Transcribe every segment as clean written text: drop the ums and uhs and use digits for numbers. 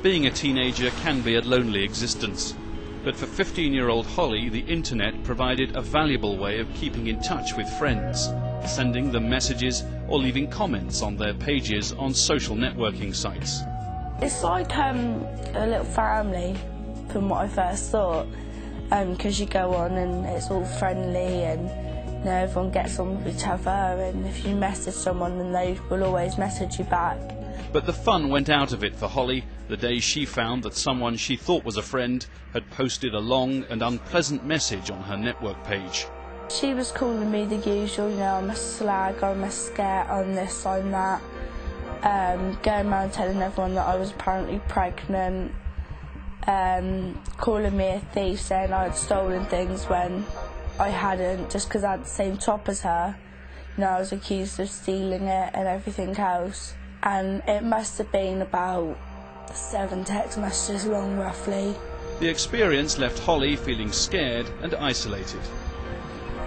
Being a teenager can be a lonely existence, but for 15-year-old Holly, the internet provided a valuable way of keeping in touch with friends, sending them messages or leaving comments on their pages on social networking sites. It's like a little family, from what I first thought, because you go on and it's all friendly and everyone gets on with each other, and if you message someone then they will always message you back. But the fun went out of it for Holly the day she found that someone she thought was a friend had posted a long and unpleasant message on her network page. She was calling me the usual, I'm a slag, I'm a scare, I'm this, I'm that. Going around telling everyone that I was apparently pregnant, calling me a thief, saying I had stolen things when I hadn't, just because I had the same top as her. I was accused of stealing it and everything else. And it must have been about 7 text messages long, roughly. The experience left Holly feeling scared and isolated.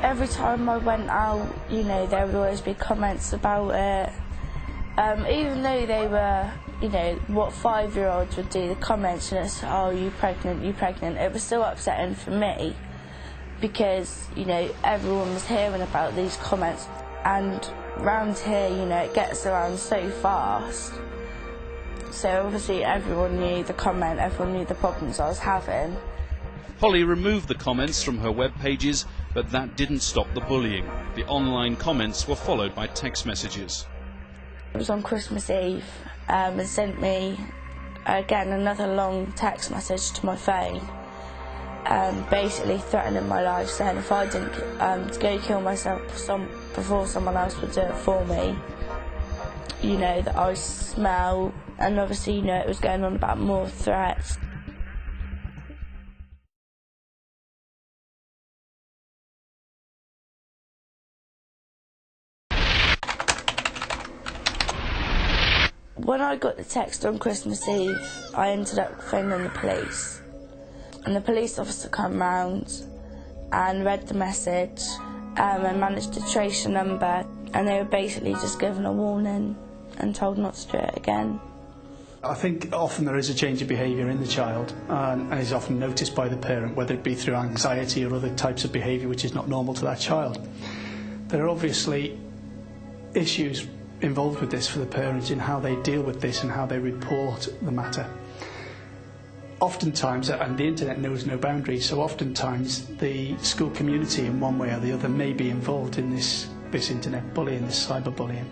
Every time I went out, there would always be comments about it. Even though they were, what 5-year-olds would do, the comments, and it's, oh, you pregnant, it was still upsetting for me because, everyone was hearing about these comments, and around here, it gets around so fast. So obviously everyone knew the comment, everyone knew the problems I was having. Holly removed the comments from her web pages, but that didn't stop the bullying. The online comments were followed by text messages. It was on Christmas Eve, and sent me, again, another long text message to my phone, basically threatening my life, saying if I didn't go kill myself before someone else would do it for me, that I smell, and obviously, it was going on about more threats. When I got the text on Christmas Eve, I ended up phoning the police. And the police officer came round and read the message and managed to trace the number, and they were basically just given a warning and told not to do it again. I think often there is a change of behaviour in the child and is often noticed by the parent, whether it be through anxiety or other types of behaviour which is not normal to that child. There are obviously issues involved with this for the parents in how they deal with this and how they report the matter. Oftentimes, and the internet knows no boundaries, so oftentimes the school community in one way or the other may be involved in this internet bullying, this cyberbullying.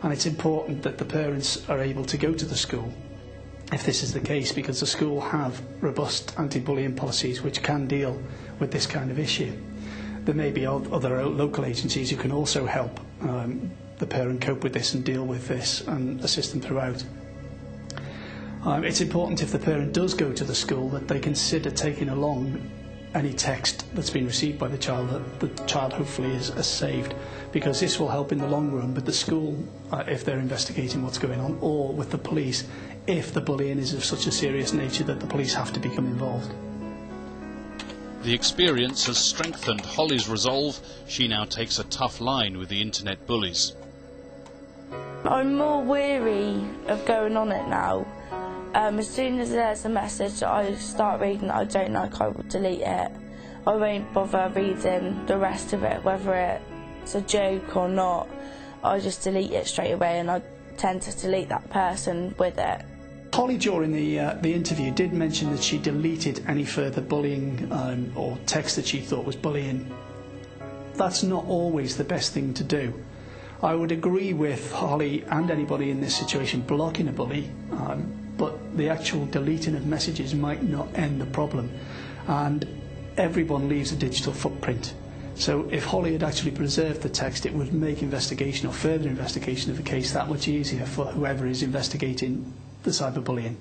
And it's important that the parents are able to go to the school if this is the case, because the school have robust anti-bullying policies which can deal with this kind of issue. There may be other local agencies who can also help the parent cope with this and deal with this and assist them throughout. It's important, if the parent does go to the school, that they consider taking along any text that's been received by the child, that the child hopefully is saved, because this will help in the long run with the school if they're investigating what's going on, or with the police if the bullying is of such a serious nature that the police have to become involved. The experience has strengthened Holly's resolve. She now takes a tough line with the internet bullies. I'm more weary of going on it now. As soon as there's a message that I start reading that I don't like, I will delete it. I won't bother reading the rest of it, whether it's a joke or not. I just delete it straight away, and I tend to delete that person with it. Holly, during the interview, did mention that she deleted any further bullying or text that she thought was bullying. That's not always the best thing to do. I would agree with Holly and anybody in this situation blocking a bully, but the actual deleting of messages might not end the problem. And everyone leaves a digital footprint. So if Holly had actually preserved the text, it would make investigation or further investigation of the case that much easier for whoever is investigating the cyberbullying.